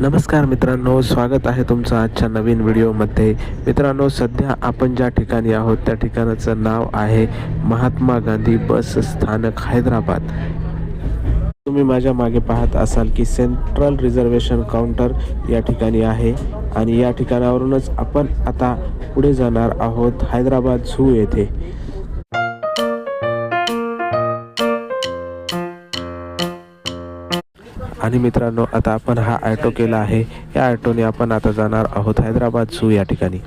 नमस्कार मित्रांनो, स्वागत आहे तुमचं आजच्या नवीन व्हिडिओमध्ये. मित्रांनो, सध्या आपण ज्या ठिकाणी आहोत त्या ठिकाणाचं नाव आहे महात्मा गांधी बस स्थानक, हैदराबाद. तुम्ही माझ्या मागे पाहत असाल की सेंट्रल रिझर्वेशन काउंटर या ठिकाणी आहे आणि या ठिकाणावरूनच आपण आता पुढे जाणार आहोत हैदराबाद झू येथे. आणि मित्रांनो, आता आपण हा ऑटो केला आहे. या ऑटोने आपण आता जाणार आहोत हैदराबाद झू या ठिकाणी.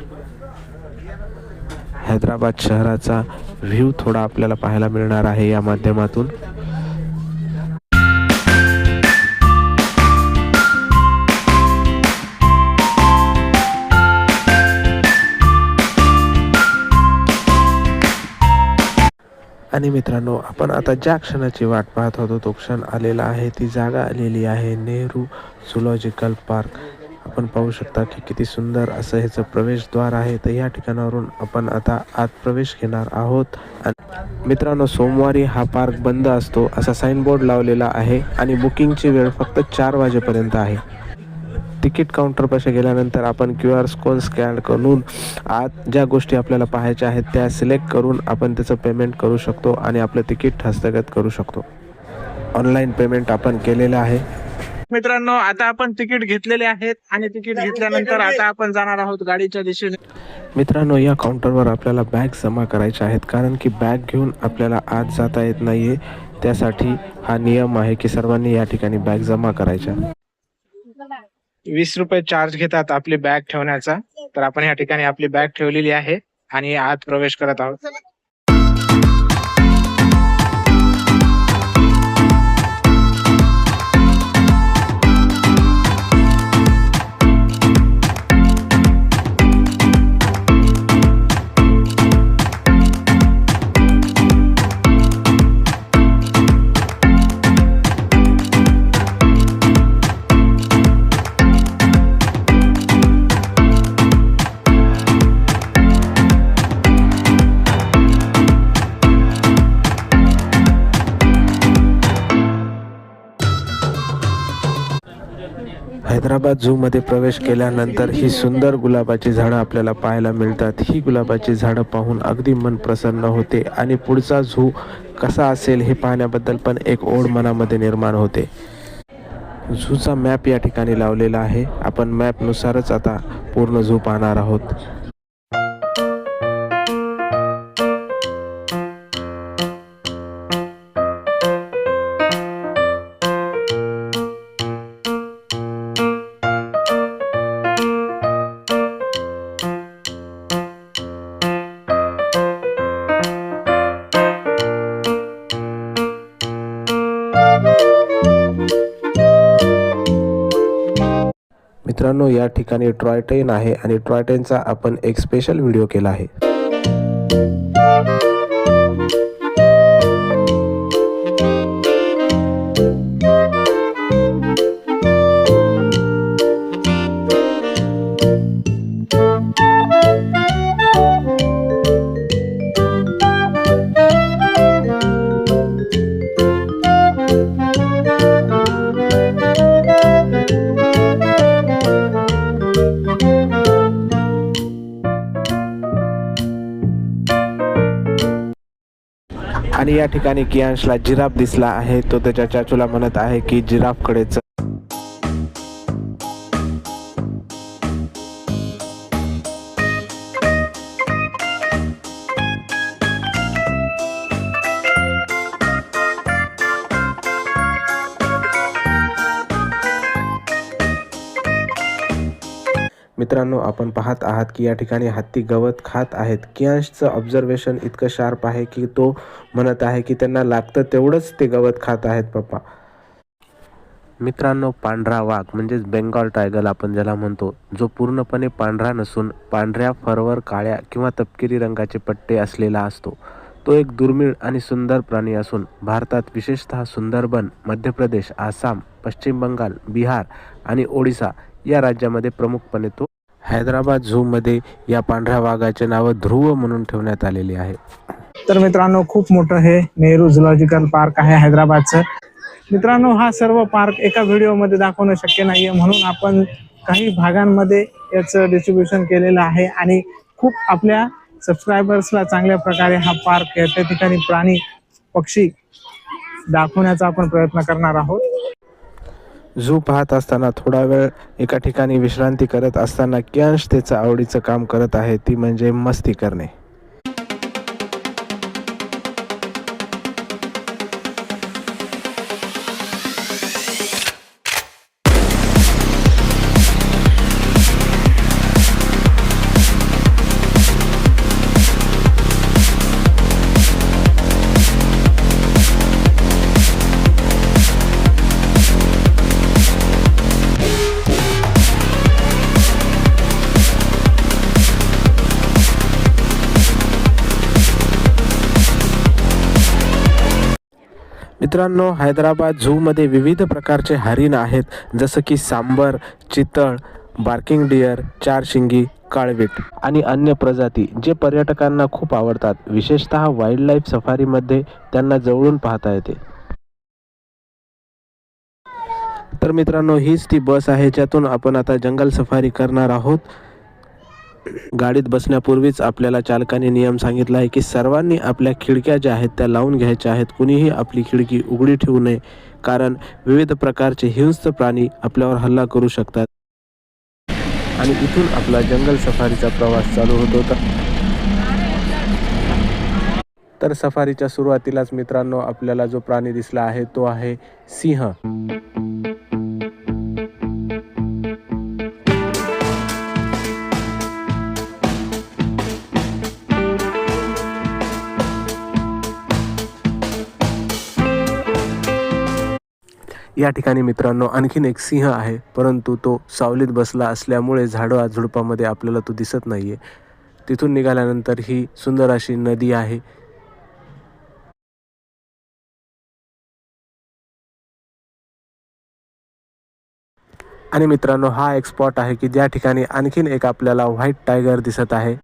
हैदराबाद शहराचा व्ह्यू थोडा आपल्याला पाहायला मिळणार आहे या माध्यमातून. आणि मित्रांनो, आपण आता ज्या क्षणाची वाट पाहत होतो तो क्षण आलेला आहे. ती जागा आलेली आहे नेहरू झुलॉजिकल पार्क. आपण पाहू शकता की किती सुंदर असं ह्याचं प्रवेशद्वार आहे. तर या ठिकाणावरून आपण आता आत प्रवेश घेणार आहोत. मित्रांनो, सोमवारी हा पार्क बंद असतो असा साईनबोर्ड लावलेला आहे आणि बुकिंगची वेळ फक्त 4 वाजेपर्यंत आहे. तिकीट काउंटरपाशी गेल्यानंतर आपण QR कोड स्कॅन करून आत ज्या गोष्टी आपल्याला पाहायच्या आहेत त्या सिलेक्ट करून आपण त्याचं पेमेंट करू शकतो आणि आपलं तिकीट हस्तगत करू शकतो. ऑनलाईन पेमेंट आपण केलेलं आहे. मित्रांनो, आता आपण तिकीट घेतलेले आहेत आणि तिकीट घेतल्यानंतर आता आपण जाणार आहोत गाडीच्या दिशेने. मित्रांनो, या काउंटरवर आपल्याला बॅग जमा करायच्या आहेत, कारण की बॅग घेऊन आपल्याला आत जाता येत नाहीये. त्यासाठी हा नियम आहे की सर्वांनी या ठिकाणी बॅग जमा करायच्या. 20 रुपये चार्ज घेतात आपली बॅग ठेवण्याचा. तर आपण या ठिकाणी आपली बॅग ठेवलेली आहे आणि आत प्रवेश करत आहोत. हैदराबाद झूमध्ये प्रवेश केल्यानंतर ही सुंदर गुलाबाची झाडं आपल्याला पाहायला मिळतात. ही गुलाबाची झाडं पाहून अगदी मन प्रसन्न होते आणि पुढचा झू कसा असेल हे पाहण्याबद्दल पण एक ओढ मनामध्ये निर्माण होते. झूचा मॅप या ठिकाणी लावलेला आहे. आपण मॅपनुसारच आता पूर्ण झू पाहणार आहोत. मित्रांनो, या ठिकाणी टॉय ट्रेन आहे आणि टॉय ट्रेनचा आपण एक स्पेशल व्हिडिओ केला आहे. आणि या ठिकाणी कियांशला जिराफ दिसला आहे. तो त्याच्या चाचूला म्हणत आहे की जिराफकडे चल. मित्रांनो, आपण पाहत आहात की या ठिकाणी हत्ती गवत खात आहेत. कियांशचं ऑब्झर्वेशन इतकं शार्प आहे की तो म्हणत आहे की त्यांना लागतं तेवढंच ते गवत खात आहेत पप्पा. मित्रांनो, पांढरा वाघ म्हणजेच बेंगॉल टायगर आपण ज्याला म्हणतो, जो पूर्णपणे पांढरा नसून पांढऱ्या फरवर काळ्या किंवा तपकिरी रंगाचे पट्टे असलेला असतो. तो एक दुर्मिळ आणि सुंदर प्राणी असून भारतात विशेषतः सुंदरबन, मध्य प्रदेश, आसाम, पश्चिम बंगाल, बिहार आणि ओडिसा या राज्यामध्ये प्रमुखपणे तो हैदराबाद झूमध्ये या पांढऱ्या वाघाचे नाव ध्रुव म्हणून ठेवण्यात आलेले आहे. तर मित्रांनो, खूप मोठं हे नेहरू झुलॉजिकल पार्क आहे हैदराबादचं. मित्रांनो, हा सर्व पार्क एका व्हिडिओमध्ये दाखवणं शक्य नाहीये, म्हणून आपण काही भागांमध्ये याचं डिस्ट्रीब्युशन केलेलं आहे आणि खूप आपल्या सबस्क्रायबर्सला चांगल्या प्रकारे हा पार्क त्या ठिकाणी प्राणी पक्षी दाखवण्याचा आपण प्रयत्न करणार आहोत. झू पाहत असताना थोडा वेळ एका ठिकाणी विश्रांती करत असताना कियांश त्याचं आवडीचं काम करत आहे, ती म्हणजे मस्ती करणे. मित्रांनो, हैदराबाद झूमध्ये विविध प्रकारचे हरिण आहेत, जसं की सांबर, चितळ, बार्किंग डिअर, चार शिंगी, काळवीट आणि अन्य प्रजाती जे पर्यटकांना खूप आवडतात. विशेषतः वाईल्ड लाईफ सफारीमध्ये त्यांना जवळून पाहता येते. तर मित्रांनो, हीच ती बस आहे ज्यातून आपण आता जंगल सफारी करणार आहोत. गाडीत बसण्यापूर्वीच आपल्याला चालकाने नियम सांगितला आहे की सर्वांनी आपल्या खिडक्या ज्या आहेत त्या लावून घ्यायच्या आहेत. कुणीही आपली खिडकी उघडी ठेवू नये, कारण विविध प्रकारचे हिंस्र प्राणी आपल्यावर हल्ला करू शकतात. आणि इथून आपला जंगल सफारीचा प्रवास चालू होत होता. तर सफारीच्या सुरुवातीलाच मित्रांनो, आपल्याला जो प्राणी दिसला आहे तो आहे सिंह. या ठिकाणी मित्रांनो आणखीन एक सिंह आहे, परंतु तो सावलीत बसला असल्यामुळे झाडाझुडपामध्ये आपल्याला तो दिसत नाहीये. तिथून निघाल्यानंतर ही सुंदर अशी नदी आहे. आणि मित्रांनो, हा एक स्पॉट आहे की ज्या ठिकाणी आणखीन एक आपल्याला व्हाईट टायगर दिसत आहे.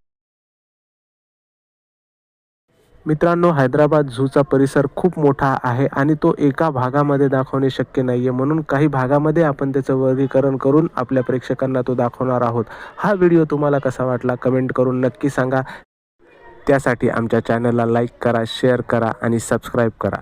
मित्रांनो, हैदराबाद झूचा परिसर खूप मोठा आहे आणि तो एका भागामध्ये दाखवणे शक्य नाहीये, म्हणून काही भागामध्ये आपण त्याचं वर्गीकरण करून आपल्या प्रेक्षकांना तो दाखवणार आहोत. हा व्हिडिओ तुम्हाला कसा वाटला कमेंट करून नक्की सांगा. त्यासाठी आमच्या चॅनलला लाईक करा, शेअर करा आणि सबस्क्राईब करा.